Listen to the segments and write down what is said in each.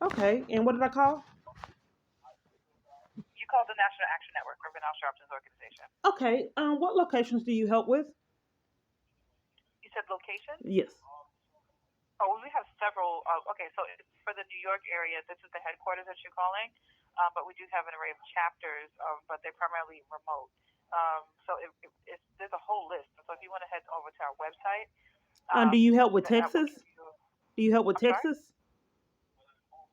Okay, and what did I call? You called the National Action Network, Urban Options Organization. Okay, what locations do you help with? You said location? Yes. Oh, we have several. Okay, so it's for the New York area, this is the headquarters that you're calling, but we do have an array of chapters, but they're primarily remote. There's a whole list. So if you want to head over to our website, Do you help with that will Texas? give you. Do you help with I'm sorry, Texas?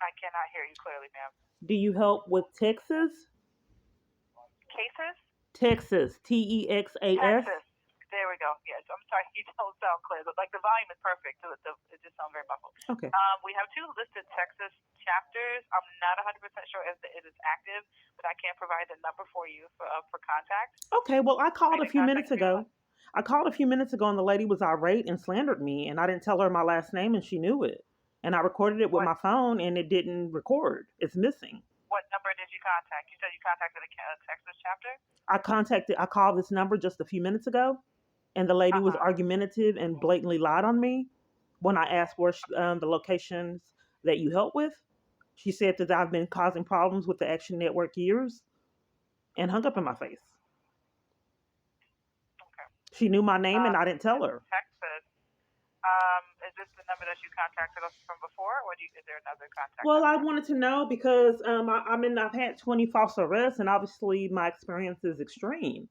I cannot hear you clearly, ma'am. Do you help with Texas? Cases? Texas, Texas. Texas. There we go. Yes, I'm sorry, you don't sound clear, but like the volume is perfect, so it just sounds very muffled. Okay. We have two listed Texas chapters. I'm not 100% sure if it is active, but I can provide the number for you for contact. Okay, well, I For called you a to few minutes contact if you ago. want. I called a few minutes ago and the lady was irate and slandered me, and I didn't tell her my last name and she knew it. And I recorded it with What my phone and it didn't record. It's missing. what number did you contact? You said you contacted a Texas chapter. I called this number just a few minutes ago and the lady Uh was huh. argumentative and blatantly lied on me when I asked where the locations that you help with. She said that I've been causing problems with the Action Network years and hung up in my face. Okay. She knew my name and I didn't tell In her. Texas, is this the number that you contacted us from before, or is there another contact Well, I number? wanted to know because I've had 20 false arrests, and obviously my experience is extreme.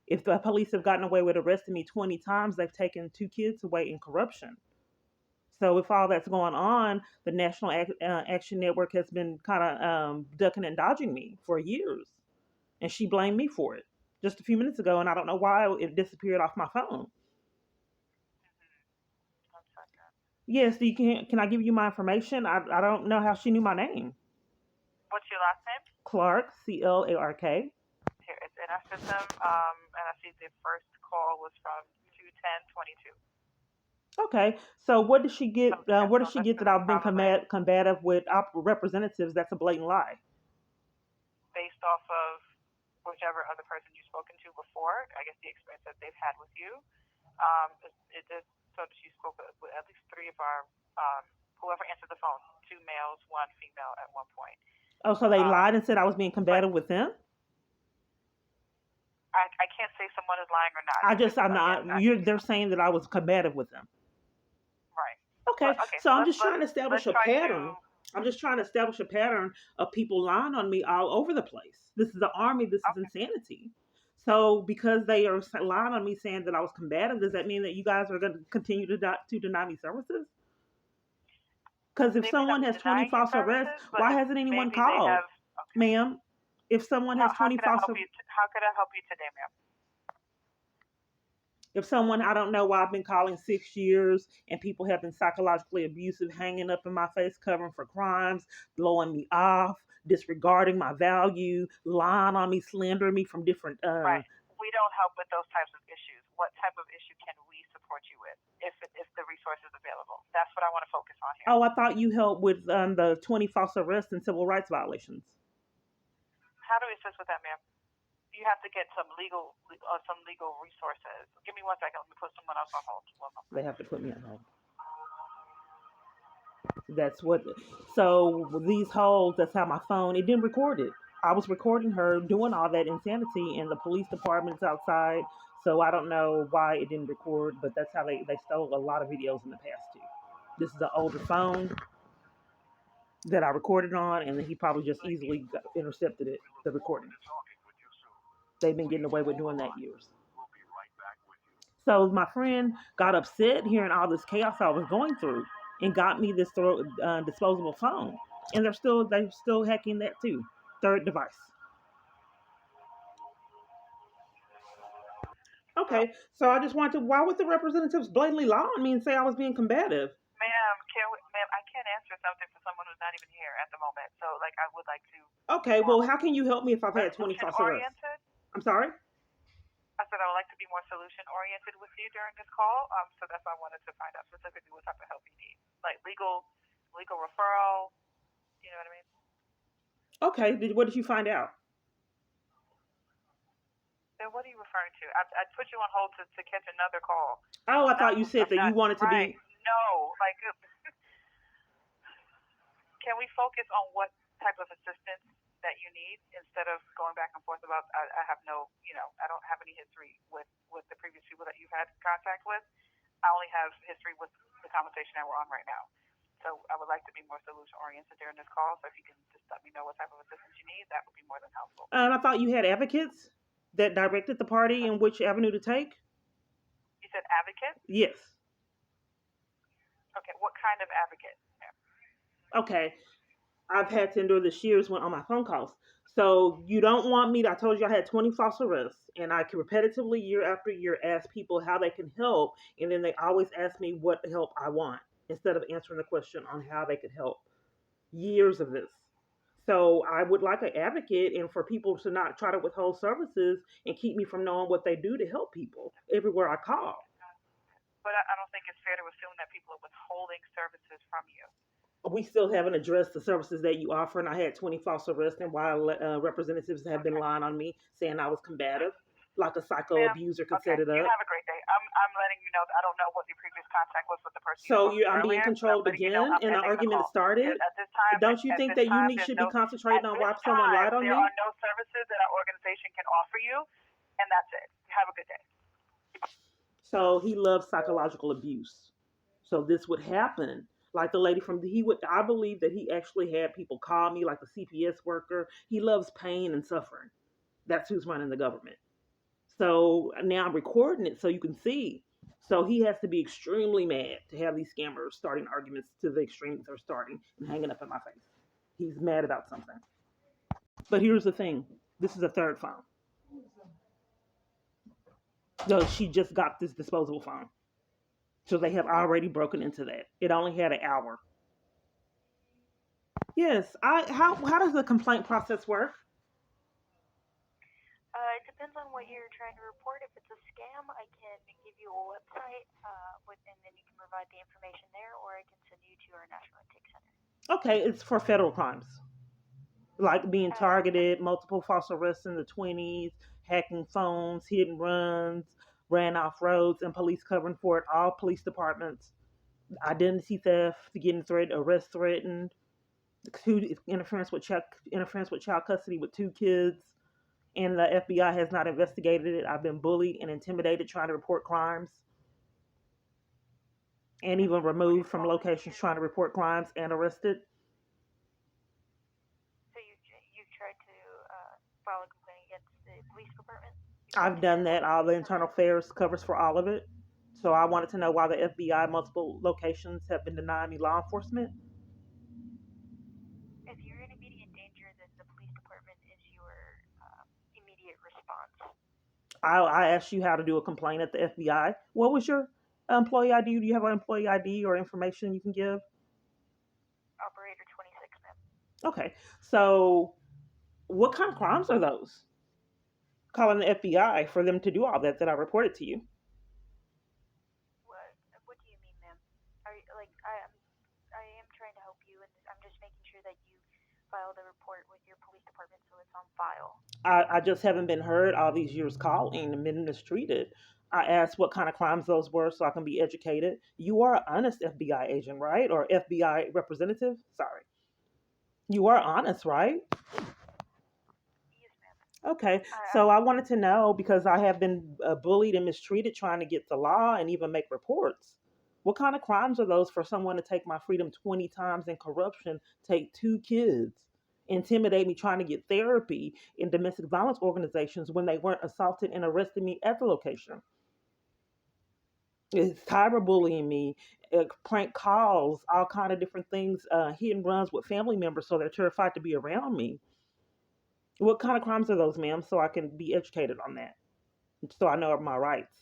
If the police have gotten away with arresting me 20 times, they've taken two kids away in corruption. So if all that's going on, the National Action Network has been kind of ducking and dodging me for years, and she blamed me for it just a few minutes ago, and I don't know why it disappeared off my phone. Mm-hmm. One second. Yes, you can I give you my information? I don't know how she knew my name. What's your last name? Clark, Clark. Here, it's in our system, and I see the first call was from 21022. Okay, so what does she So get? yeah, Where so does she that's get that the I've been probably combative with representatives? That's a blatant lie. based off of whichever other person you've spoken to before. I guess the experience that they've had with you. It did. So she spoke with at least three of our whoever answered the phone, two males, one female at one point. Oh, so they Um, lied and said I was being but combative with them. I can't say someone is lying or not because I'm again, not. They're saying that I was combative with them. right. Okay, Okay, so so I'm let's just let's trying to establish let's a try to. pattern. I'm just trying to establish a pattern of people lying on me all over the place. This is the army. This is Okay, insanity. So because they are lying on me saying that I was combative, does that mean that you guys are going to continue to deny me services? Because if they may not someone be has 20 denying you false arrests, services, but why if hasn't anyone maybe they called? have. Okay, Ma'am, if someone has how 20 can I false help you? How could I help you today, ma'am? if someone I don't know why I've been calling 6 years and people have been psychologically abusive, hanging up in my face, covering for crimes, blowing me off, disregarding my value, lying on me, slandering me from different. Right. We don't help with those types of issues. What type of issue can we support you with if the resource is available? That's what I want to focus on here. Oh, I thought you helped with the 20 false arrests and civil rights violations. How do we assist with that, ma'am? You have to get some legal resources. Give me one second. Let me put someone else on hold. One moment. They have to put me on hold. That's what. So these holes. That's how my phone. It didn't record it. I was recording her doing all that insanity, and the police department's outside. So I don't know why it didn't record, but that's how they stole a lot of videos in the past too. This is an older phone that I recorded on, and he probably just easily intercepted it. The recording. They've been getting away with doing that years. So my friend got upset hearing all this chaos I was going through, and got me this disposable phone. And they're still hacking that too. Third device. Hello? Okay, so I just wanted to. Why would the representatives blatantly lie on me and say I was being combative? Ma'am, I can't answer something for someone who's not even here at the moment. So, like, I would like to be Okay, more well, how can you help me if I've had 20 solution false arrests? oriented. I'm sorry. I said I would like to be more solution oriented with you during this call. So that's why I wanted to find out specifically what type of help you need, like legal referral. You know what I mean? Okay, what did you find out? Then what are you referring to? I put you on hold to catch another call. Oh, I thought you said I'm that you not wanted to right. be. No, like can we focus on what type of assistance that you need instead of going back and forth about I have no, I don't have any history with the previous people that you've had contact with. I only have history with the conversation that we're on right now. So I would like to be more solution oriented during this call. So if you can just let me know what type of assistance you need, that would be more than helpful. And I thought you had advocates that directed the party in which avenue to take. You said advocate? Yes. Okay, what kind of advocate? Okay. I've had to endure this years when on my phone calls. So you don't want me to, I told you I had 20 false arrests, and I can repetitively year after year ask people how they can help, and then they always ask me what help I want instead of answering the question on how they could help. Years of this. So I would like an advocate and for people to not try to withhold services and keep me from knowing what they do to help people everywhere I call. But I don't think it's fair to assume that people are withholding services from you. We still haven't addressed the services that you offer, and I had 20 false arrests, and while representatives have been lying on me, saying I was combative, like a psycho Ma'am, abuser could okay, set it you up. have a great day. I'm letting you know that I don't know what your previous contact was with the person you So spoke to I'm being earlier, but I'm controlled letting you know again, I'm and the ending the argument call. started. Because Don't you at think this that you time, should there's be no, concentrating at on this why someone time, lied on there me? are no services that our organization can offer you, and that's it. Have a good day. So he loves psychological abuse. So this would happen. Like the lady from he would I believe that he actually had people call me like the CPS worker. He loves pain and suffering. That's who's running the government. So now I'm recording it so you can see. So he has to be extremely mad to have these scammers starting arguments to the extreme that they're starting and hanging up in my face. He's mad about something. But here's the thing. This is a third phone. So she just got this disposable phone. So they have already broken into that. It only had an hour. Yes. How does the complaint process work? It depends on what you're trying to report. If it's a scam, I can give you a website, and then you can provide the information there, or I can send you to our National Intake Center. Okay, it's for federal crimes. Like being targeted, multiple false arrests in the 20s, hacking phones, hidden runs, ran off roads, and police covering for it, all police departments, identity theft, getting threatened, arrest threatened, interference with child custody with 2 kids, and the FBI has not investigated it. I've been bullied and intimidated trying to report crimes, and even removed from locations trying to report crimes and arrested. So you've tried to file a complaint against the police department? I've done that. All the internal affairs covers for all of it. So I wanted to know why the FBI multiple locations have been denying me law enforcement. If you're in immediate danger, then the police department is your immediate response. I asked you how to do a complaint at the FBI. What was your employee ID? Do you have an employee ID or information you can give? Operator 26, ma'am. Okay. So what kind of crimes are those? Calling the FBI for them to do all that I reported to you. What do you mean, ma'am? Are you, like I am trying to help you, and I'm just making sure that you file the report with your police department so it's on file. I just haven't been heard all these years calling and been mistreated. I asked what kind of crimes those were so I can be educated. You are an honest FBI agent, right? Or FBI representative? Sorry. You are honest, right? Yes, ma'am. Okay. So I wanted to know because I have been bullied and mistreated trying to get the law and even make reports. What kind of crimes are those for someone to take my freedom 20 times in corruption, take 2 kids, intimidate me trying to get therapy in domestic violence organizations when they weren't assaulted and arrested me at the location? It's cyberbullying me, prank calls, all kind of different things, hit and runs with family members so they're terrified to be around me. What kind of crimes are those, ma'am, so I can be educated on that, so I know my rights?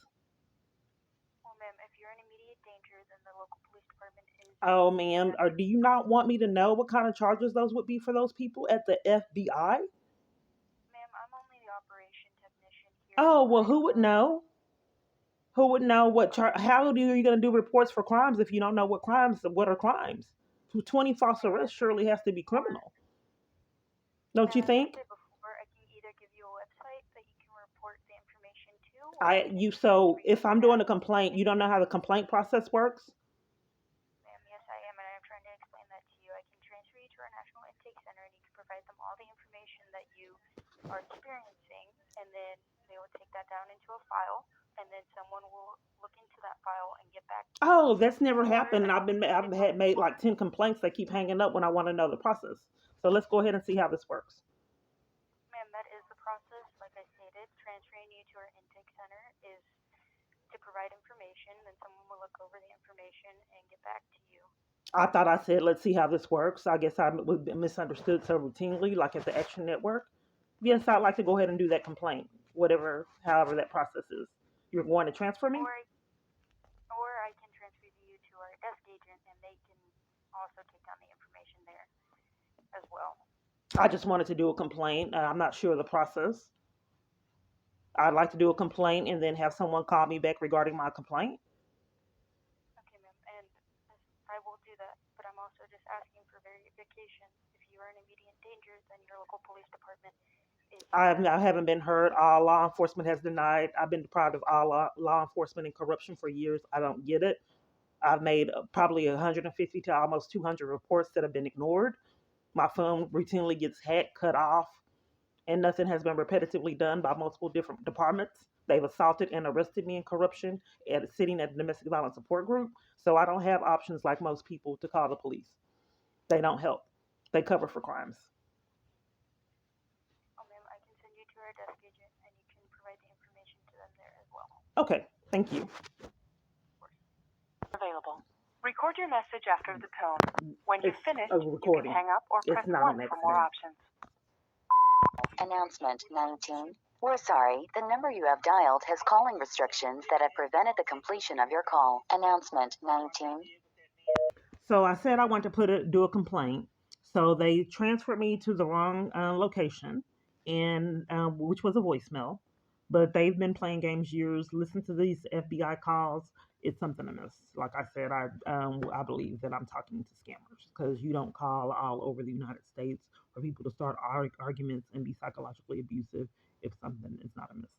Well, ma'am, if you're in immediate danger, then the local police department is. Oh, ma'am, or do you not want me to know what kind of charges those would be for those people at the FBI? Ma'am, I'm only the operation technician here. Oh, well, who would know? Who would know how are you going to do reports for crimes if you don't know what are crimes? 20 false arrests surely has to be criminal. Don't you think? Like I said before, I can either give you a website that you can report the information to. So if I'm doing a complaint, you don't know how the complaint process works? Ma'am, yes, I am, and I'm trying to explain that to you. I can transfer you to National Intake Center, and you can provide them all the information that you are experiencing, and then they will take that down into a file, and then someone will look into that file and get back to you. Oh, that's never Or happened. And I've had made like 10 complaints. They keep hanging up when I want to know the process. So let's go ahead and see how this works. Ma'am, that is the process. Like I stated, transferring you to our intake center is to provide information, then someone will look over the information and get back to you. I thought I said, let's see how this works. I guess I was misunderstood so routinely, like at the Action Network. Yes, I'd like to go ahead and do that complaint, however that process is. You're going to transfer me? Or I can transfer you to our desk agent, and they can also take down the information there as well. I just wanted to do a complaint. I'm not sure of the process. I'd like to do a complaint and then have someone call me back regarding my complaint. Okay, ma'am, and I will do that, but I'm also just asking for verification. If you are in immediate danger, then your local police department is. I haven't been heard. All law enforcement has denied. I've been deprived of all law enforcement and corruption for years. I don't get it. I've made probably 150 to almost 200 reports that have been ignored. My phone routinely gets hacked, cut off, and nothing has been repetitively done by multiple different departments. They've assaulted and arrested me in corruption sitting at the domestic violence support group. So I don't have options like most people to call the police. They don't help. They cover for crimes. Oh, ma'am, I can send you to our desk agent, and you can provide the information to them there as well. Okay, thank you. Available. Record your message after the tone. When you've finished, you can hang up or press 1 for more options. Announcement 19. We're sorry, the number you have dialed has calling restrictions that have prevented the completion of your call. Announcement 19. So I said I want to do a complaint. So they transferred me to the wrong location, and which was a voicemail. But they've been playing games years. Listen to these FBI calls. It's something amiss. Like I said, I believe that I'm talking to scammers because you don't call all over the United States for people to start arguments and be psychologically abusive if something is not amiss.